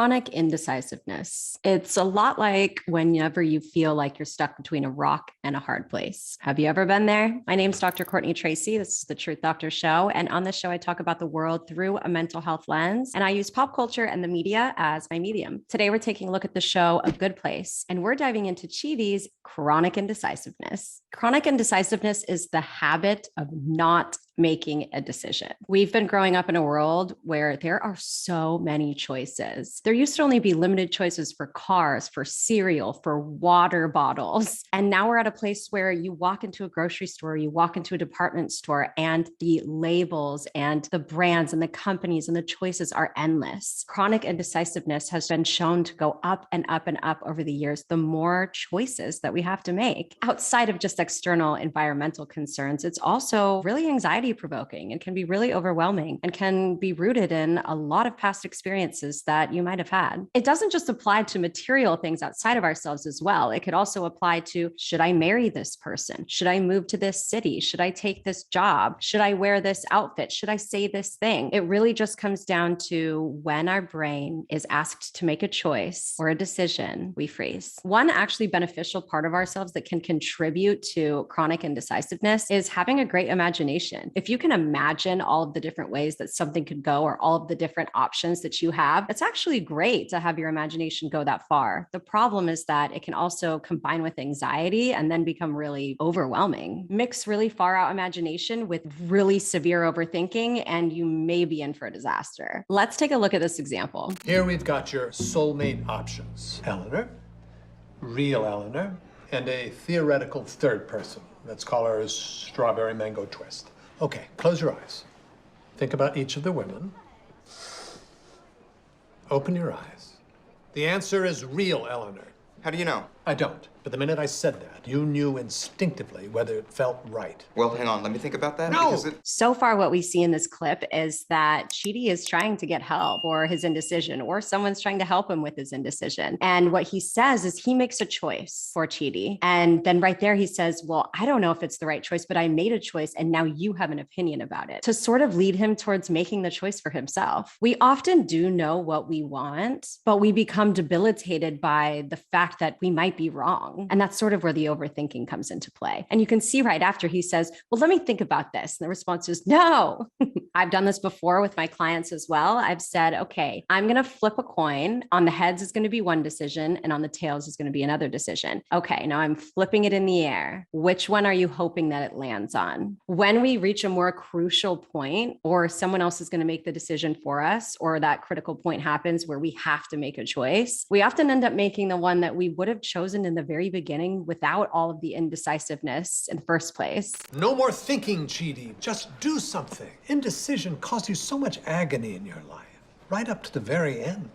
Chronic indecisiveness. It's a lot like whenever you feel like you're stuck between a rock and a hard place. Have you ever been there? My name's Dr. Courtney Tracy. This is the Truth Doctor Show. And on this show, I talk about the world through a mental health lens. And I use pop culture and the media as my medium. Today, we're taking a look at the show A Good Place. And we're diving into Chidi's chronic indecisiveness. Chronic indecisiveness is the habit of not making a decision. We've been growing up in a world where there are so many choices. There used to only be limited choices for cars, for cereal, for water bottles. And now we're at a place where you walk into a grocery store, you walk into a department store, and the labels and the brands and the companies and the choices are endless. Chronic indecisiveness has been shown to go up and up and up over the years, the more choices that we have to make. Outside of just external environmental concerns, it's also really anxiety provoking and can be really overwhelming and can be rooted in a lot of past experiences that you might have had. It doesn't just apply to material things outside of ourselves as well. It could also apply to, should I marry this person? Should I move to this city? Should I take this job? Should I wear this outfit? Should I say this thing? It really just comes down to when our brain is asked to make a choice or a decision, we freeze. One actually beneficial part of ourselves that can contribute to chronic indecisiveness is having a great imagination. If you can imagine all of the different ways that something could go or all of the different options that you have, it's actually great to have your imagination go that far. The problem is that it can also combine with anxiety and then become really overwhelming. Mix really far out imagination with really severe overthinking, and you may be in for a disaster. Let's take a look at this example. Here we've got your soulmate options. Eleanor, real Eleanor, and a theoretical third person. Let's call her Strawberry Mango Twist. Okay, close your eyes. Think about each of the women. Open your eyes. The answer is real Eleanor. How do you know? I don't. But the minute I said that, you knew instinctively whether it felt right. Well, hang on. Let me think about that. No! So far, what we see in this clip is that Chidi is trying to get help for his indecision, or someone's trying to help him with his indecision. And what he says is he makes a choice for Chidi. And then right there, he says, well, I don't know if it's the right choice, but I made a choice. And now you have an opinion about it, to sort of lead him towards making the choice for himself. We often do know what we want, but we become debilitated by the fact that we might be wrong. And that's sort of where the overthinking comes into play. And you can see right after he says, well, let me think about this. And the response is, no. I've done this before with my clients as well. I've said, okay, I'm going to flip a coin. On the heads is going to be one decision, and on the tails is going to be another decision. Okay, now I'm flipping it in the air. Which one are you hoping that it lands on? When we reach a more crucial point, or someone else is going to make the decision for us, or that critical point happens where we have to make a choice, we often end up making the one that we would have chosen in the very beginning without all of the indecisiveness in the first place. No more thinking, Chidi. Just do something. Indecision caused you so much agony in your life, right up to the very end.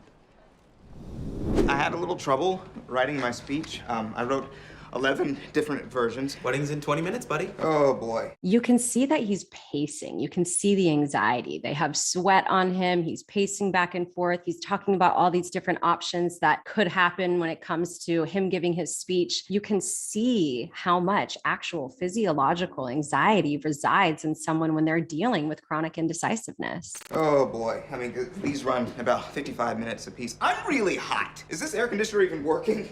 I had a little trouble writing my speech. I wrote 11 different versions. Wedding's in 20 minutes, buddy. Oh, boy. You can see that he's pacing. You can see the anxiety. They have sweat on him. He's pacing back and forth. He's talking about all these different options that could happen when it comes to him giving his speech. You can see how much actual physiological anxiety resides in someone when they're dealing with chronic indecisiveness. Oh, boy. I mean, these run about 55 minutes apiece. I'm really hot. Is this air conditioner even working?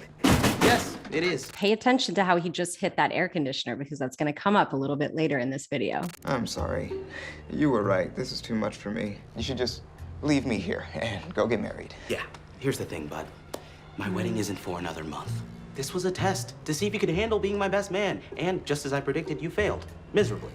Yes, it is. Pay attention to how he just hit that air conditioner, because that's going to come up a little bit later in this video. I'm sorry. You were right. This is too much for me. You should just leave me here and go get married. Yeah, here's the thing, bud. My wedding isn't for another month. This was a test to see if you could handle being my best man. And just as I predicted, you failed. Miserably.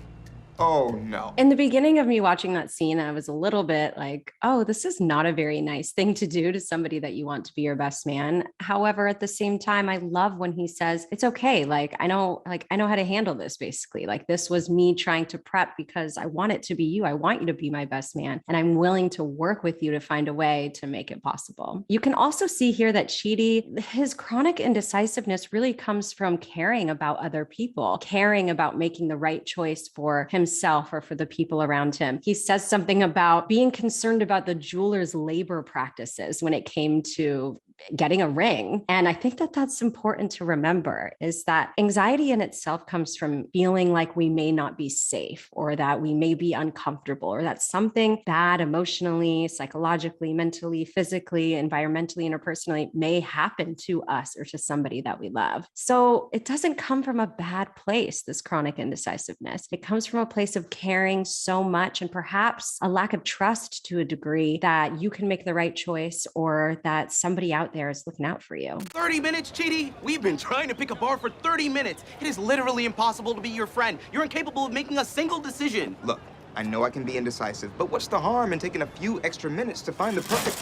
Oh, no. In the beginning of me watching that scene, I was a little bit like, oh, this is not a very nice thing to do to somebody that you want to be your best man. However, at the same time, I love when he says, it's okay. I know how to handle this, basically. Like, this was me trying to prep because I want it to be you. I want you to be my best man. And I'm willing to work with you to find a way to make it possible. You can also see here that Chidi, his chronic indecisiveness really comes from caring about other people, caring about making the right choice for himself or for the people around him. He says something about being concerned about the jeweler's labor practices when it came to getting a ring. And I think that that's important to remember, is that anxiety in itself comes from feeling like we may not be safe, or that we may be uncomfortable, or that something bad emotionally, psychologically, mentally, physically, environmentally, interpersonally may happen to us or to somebody that we love. So it doesn't come from a bad place, this chronic indecisiveness. It comes from a place of caring so much, and perhaps a lack of trust to a degree, that you can make the right choice, or that somebody out there is looking out for you. 30 minutes, Chidi? We've been trying to pick a bar for 30 minutes. It is literally impossible to be your friend. You're incapable of making a single decision. Look, I know I can be indecisive, but what's the harm in taking a few extra minutes to find the perfect...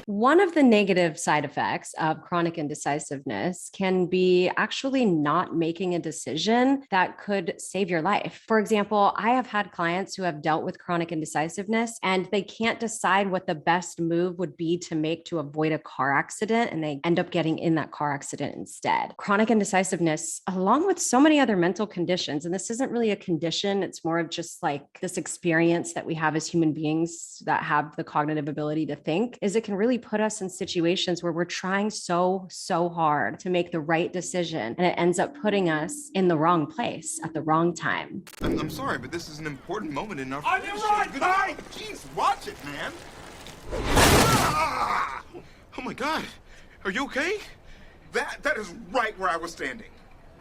One of the negative side effects of chronic indecisiveness can be actually not making a decision that could save your life. For example, I have had clients who have dealt with chronic indecisiveness, and they can't decide what the best move would be to make to avoid a car accident, and they end up getting in that car accident instead. Chronic indecisiveness, along with so many other mental conditions, and this isn't really a condition, it's more of just like this experience that we have as human beings that have the cognitive ability to think, is it can really put us in situations where we're trying so hard to make the right decision, and it ends up putting us in the wrong place at the wrong time. I'm sorry, but this is an important moment in our On your right, Ty! Jeez, watch it, man! Ah! Oh my God, are you okay? That is right where I was standing.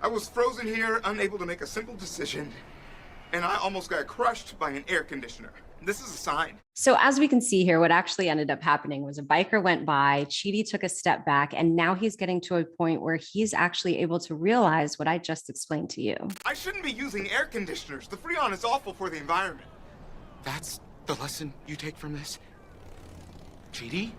I was frozen here, unable to make a simple decision, and I almost got crushed by an air conditioner. This is a sign. So as we can see here, what actually ended up happening was a biker went by, Chidi took a step back, and now he's getting to a point where he's actually able to realize what I just explained to you. I shouldn't be using air conditioners. The Freon is awful for the environment. That's the lesson you take from this? Chidi,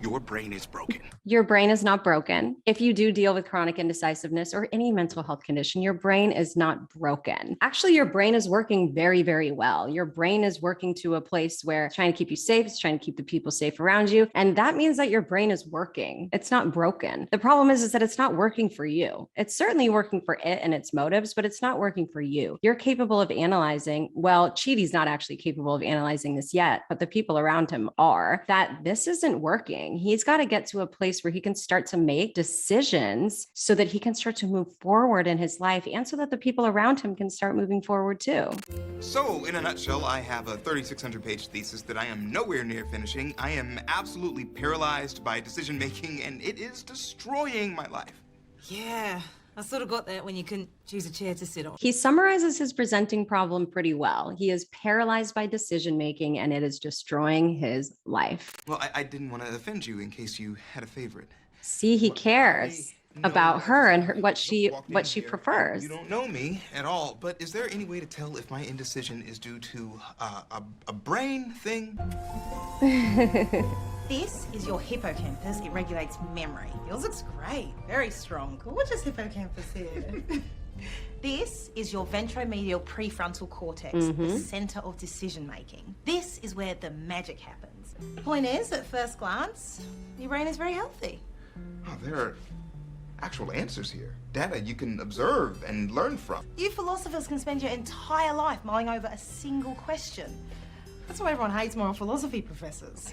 your brain is broken. Your brain is not broken. If you do deal with chronic indecisiveness or any mental health condition, your brain is not broken. Actually, your brain is working very well. Your brain is working to a place where it's trying to keep you safe, it's trying to keep the people safe around you. And that means that your brain is working. It's not broken. The problem is that it's not working for you. It's certainly working for it and its motives, but it's not working for you. You're capable of analyzing, well, Chidi's not actually capable of analyzing this yet, but the people around him are, that this isn't working. He's got to get to a place where he can start to make decisions so that he can start to move forward in his life, and so that the people around him can start moving forward too. So, in a nutshell, I have a 3,600-page thesis that I am nowhere near finishing. I am absolutely paralyzed by decision-making, and it is destroying my life. Yeah, I sort of got that when you couldn't choose a chair to sit on. He summarizes his presenting problem pretty well. He is paralyzed by decision-making, and it is destroying his life. Well, I didn't want to offend you in case you had a favorite. See, he cares about her and what she Here. prefers. You don't know me at all, but is there any way to tell if my indecision is due to a brain thing? This is your hippocampus. It regulates memory. Yours looks great. Very strong. Gorgeous hippocampus here. This is your ventromedial prefrontal cortex, the center of decision making. This is where the magic happens. The point is, at first glance, your brain is very healthy. Oh, there are actual answers here. Data you can observe and learn from. You philosophers can spend your entire life mulling over a single question. That's why everyone hates moral philosophy professors.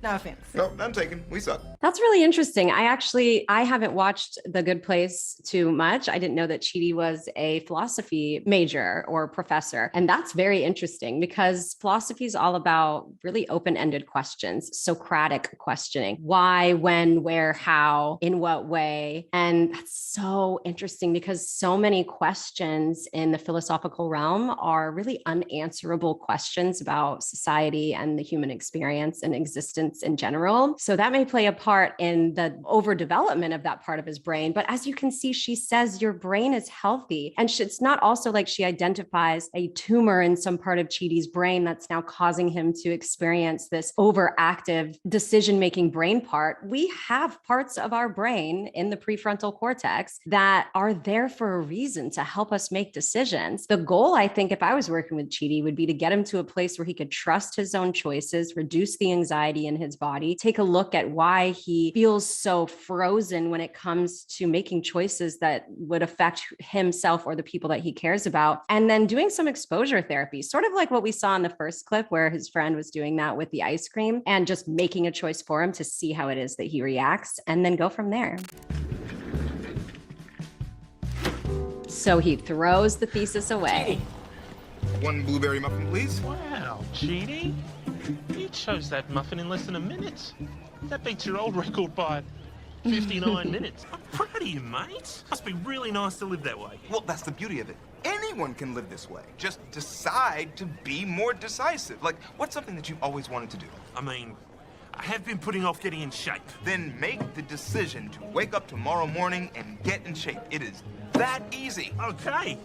No offense. No, I'm taken. We suck. That's really interesting. I haven't watched The Good Place too much. I didn't know that Chidi was a philosophy major or professor. And that's very interesting, because philosophy is all about really open-ended questions, Socratic questioning. Why, when, where, how, in what way? And that's so interesting, because so many questions in the philosophical realm are really unanswerable questions about society and the human experience and existence in general. So that may play a part in the overdevelopment of that part of his brain. But as you can see, she says your brain is healthy. And it's not also like she identifies a tumor in some part of Chidi's brain that's now causing him to experience this overactive decision-making brain part. We have parts of our brain in the prefrontal cortex that are there for a reason, to help us make decisions. The goal, I think, if I was working with Chidi, would be to get him to a place where he could trust his own choices, reduce the anxiety in his body, take a look at why he feels so frozen when it comes to making choices that would affect himself or the people that he cares about. And then doing some exposure therapy, sort of like what we saw in the first clip where his friend was doing that with the ice cream, and just making a choice for him to see how it is that he reacts and then go from there. So he throws the thesis away. One blueberry muffin, please. Wow, Chidi, you chose that muffin in less than a minute. That beats your old record by 59 minutes. I'm proud of you, mate. Must be really nice to live that way. Well, that's the beauty of it. Anyone can live this way. Just decide to be more decisive. Like, what's something that you've always wanted to do? I mean, I have been putting off getting in shape. Then make the decision to wake up tomorrow morning and get in shape. It is that easy. Okay.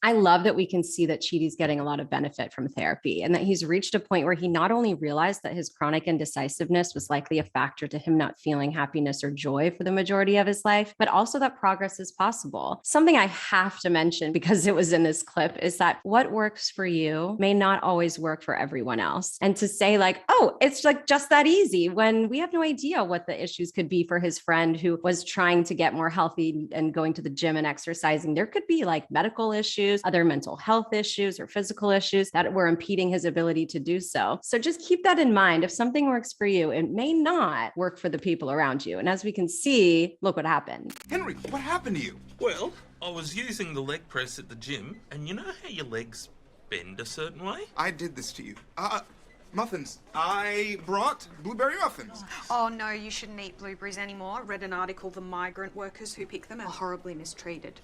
I love that we can see that Chidi's getting a lot of benefit from therapy, and that he's reached a point where he not only realized that his chronic indecisiveness was likely a factor to him not feeling happiness or joy for the majority of his life, but also that progress is possible. Something I have to mention because it was in this clip is that what works for you may not always work for everyone else. And to say like, oh, it's like just that easy when we have no idea what the issues could be for his friend who was trying to get more healthy and going to the gym and exercising. There could be like medical issues, other mental health issues or physical issues that were impeding his ability to do so. So just keep that in mind. If something works for you, it may not work for the people around you. And as we can see, look what happened. Henry, what happened to you? Well, I was using the leg press at the gym, and you know how your legs bend a certain way? I did this to you. Muffins. I brought blueberry muffins. Oh no, you shouldn't eat blueberries anymore. I read an article, the migrant workers who pick them are horribly mistreated.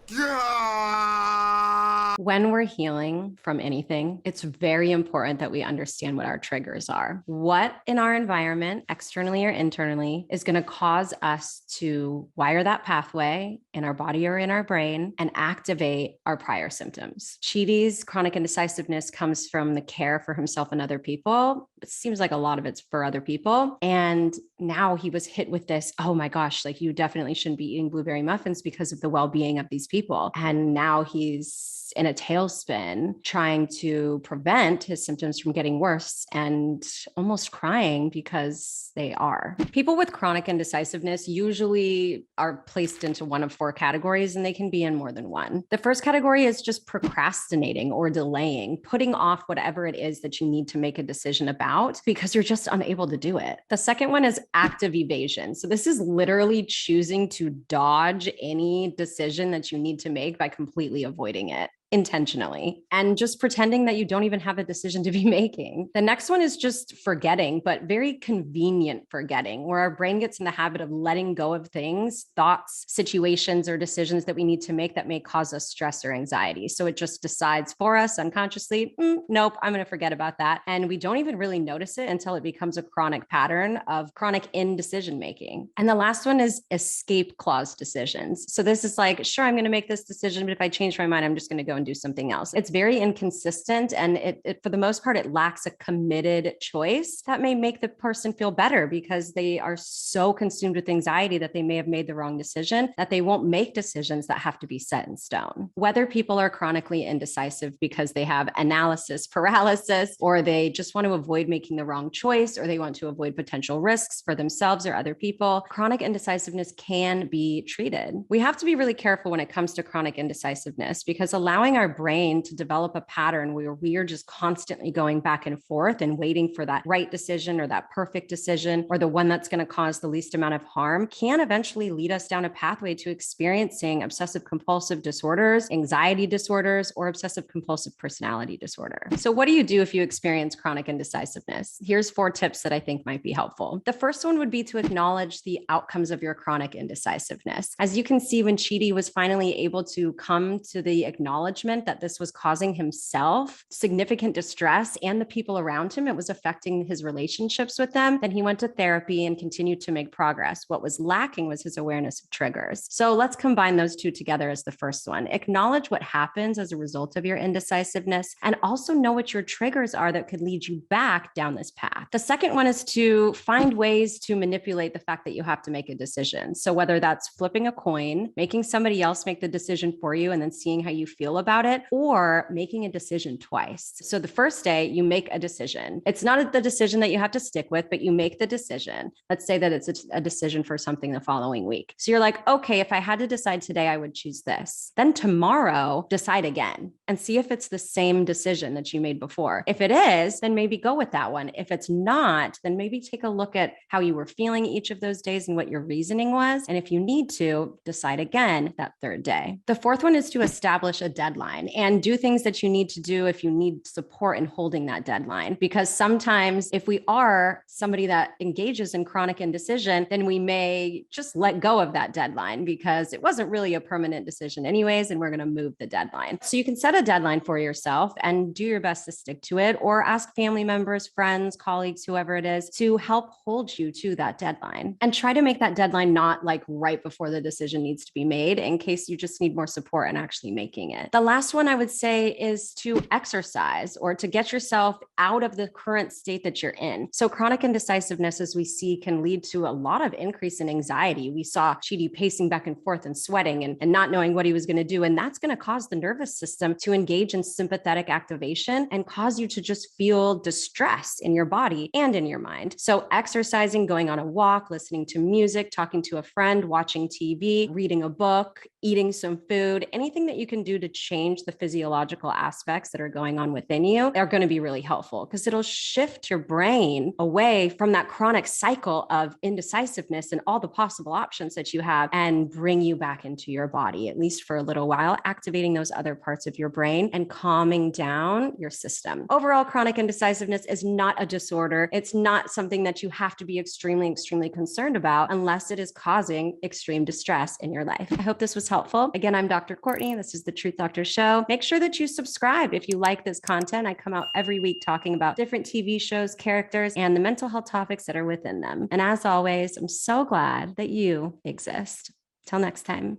Yeah. When we're healing from anything, it's very important that we understand what our triggers are. What in our environment, externally or internally, is going to cause us to wire that pathway in our body or in our brain and activate our prior symptoms. Chidi's chronic indecisiveness comes from the care for himself and other people. It seems like a lot of it's for other people. And now he was hit with this, oh my gosh, like you definitely shouldn't be eating blueberry muffins because of the well-being of these people. And now he's in a tailspin trying to prevent his symptoms from getting worse and almost crying because they are. People with chronic indecisiveness usually are placed into one of four categories, and they can be in more than one. The first category is just procrastinating or delaying, putting off whatever it is that you need to make a decision about because you're just unable to do it. The second one is active evasion. So this is literally choosing to dodge any decision that you need to make by completely avoiding it intentionally and just pretending that you don't even have a decision to be making. The next one is just forgetting, but very convenient forgetting, where our brain gets in the habit of letting go of things, thoughts, situations, or decisions that we need to make that may cause us stress or anxiety. So it just decides for us unconsciously, nope, I'm going to forget about that. And we don't even really notice it until it becomes a chronic pattern of chronic indecision making. And the last one is escape clause decisions. So this is like, sure, I'm going to make this decision, but if I change my mind, I'm just going to go and do something else. It's very inconsistent. And it for the most part, it lacks a committed choice that may make the person feel better because they are so consumed with anxiety that they may have made the wrong decision, that they won't make decisions that have to be set in stone. Whether people are chronically indecisive because they have analysis paralysis, or they just want to avoid making the wrong choice, or they want to avoid potential risks for themselves or other people, chronic indecisiveness can be treated. We have to be really careful when it comes to chronic indecisiveness because allowing our brain to develop a pattern where we are just constantly going back and forth and waiting for that right decision or that perfect decision or the one that's going to cause the least amount of harm can eventually lead us down a pathway to experiencing obsessive compulsive disorders, anxiety disorders, or obsessive compulsive personality disorder. So what do you do if you experience chronic indecisiveness? Here's 4 tips that I think might be helpful. The first one would be to acknowledge the outcomes of your chronic indecisiveness. As you can see, when Chidi was finally able to come to the acknowledgement that this was causing himself significant distress and the people around him, it was affecting his relationships with them, then he went to therapy and continued to make progress. What was lacking was his awareness of triggers. So let's combine those two together as the first one. Acknowledge what happens as a result of your indecisiveness and also know what your triggers are that could lead you back down this path. The second one is to find ways to manipulate the fact that you have to make a decision. So whether that's flipping a coin, making somebody else make the decision for you, and then seeing how you feel about it, or making a decision twice. So the first day you make a decision. It's not the decision that you have to stick with, but you make the decision. Let's say that it's a decision for something the following week. So you're like, okay, if I had to decide today, I would choose this. Then tomorrow, decide again and see if it's the same decision that you made before. If it is, then maybe go with that one. If it's not, then maybe take a look at how you were feeling each of those days and what your reasoning was. And if you need to, decide again that third day. The fourth one is to establish a deadline and do things that you need to do if you need support in holding that deadline. Because sometimes if we are somebody that engages in chronic indecision, then we may just let go of that deadline because it wasn't really a permanent decision anyways, and we're going to move the deadline. So you can set a deadline for yourself and do your best to stick to it, or ask family members, friends, colleagues, whoever it is, to help hold you to that deadline. And try to make that deadline not like right before the decision needs to be made, in case you just need more support in actually making it. The last one I would say is to exercise, or to get yourself out of the current state that you're in. So chronic indecisiveness, as we see, can lead to a lot of increase in anxiety. We saw Chidi pacing back and forth and sweating and not knowing what he was going to do. And that's going to cause the nervous system to engage in sympathetic activation and cause you to just feel distress in your body and in your mind. So exercising, going on a walk, listening to music, talking to a friend, watching TV, reading a book, eating some food, anything that you can do to change the physiological aspects that are going on within you are going to be really helpful, because it'll shift your brain away from that chronic cycle of indecisiveness and all the possible options that you have, and bring you back into your body, at least for a little while, activating those other parts of your brain and calming down your system. Overall, chronic indecisiveness is not a disorder. It's not something that you have to be extremely, extremely concerned about unless it is causing extreme distress in your life. I hope this was helpful. Again, I'm Dr. Courtney. This is the Truth Doctor Show. Make sure that you subscribe if you like this content. I come out every week talking about different TV shows, characters, and the mental health topics that are within them. And as always, I'm so glad that you exist. Till next time.